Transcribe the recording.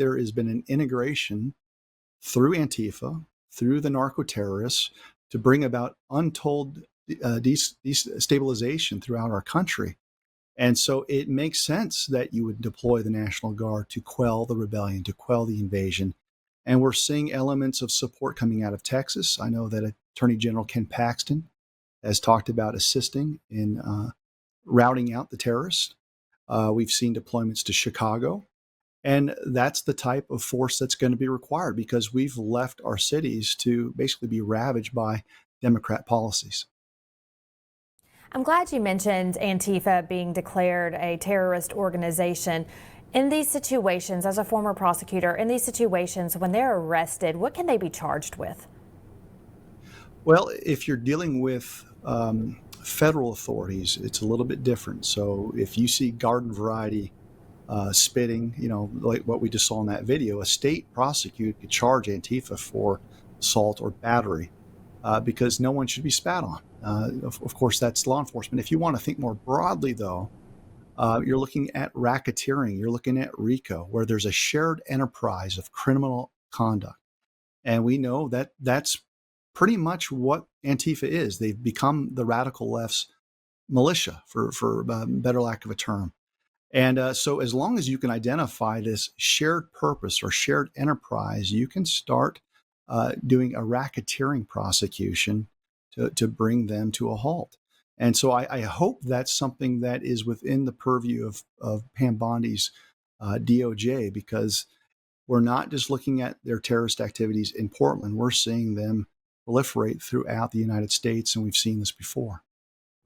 there has been an integration through Antifa, through the narco-terrorists, to bring about untold destabilization throughout our country. And so it makes sense that you would deploy the National Guard to quell the rebellion, to quell the invasion. And we're seeing elements of support coming out of Texas. I know that Attorney General Ken Paxton has talked about assisting in routing out the terrorists. We've seen deployments to Chicago. And that's the type of force that's going to be required because we've left our cities to basically be ravaged by Democrat policies. I'm glad you mentioned Antifa being declared a terrorist organization. In these situations, as a former prosecutor, in these situations, when they're arrested, what can they be charged with? Well, if you're dealing with federal authorities, it's a little bit different. So if you see garden variety spitting, like what we just saw in that video, a state prosecutor could charge Antifa for assault or battery because no one should be spat on. Of course, that's law enforcement. If you want to think more broadly, though, you're looking at racketeering, you're looking at RICO, where there's a shared enterprise of criminal conduct. And we know that that's pretty much what Antifa is. They've become the radical left's militia, for better lack of a term. And so as long as you can identify this shared purpose or shared enterprise, you can start doing a racketeering prosecution to bring them to a halt. And so I hope that's something that is within the purview of Pam Bondi's DOJ, because we're not just looking at their terrorist activities in Portland. We're seeing them proliferate throughout the United States, and we've seen this before.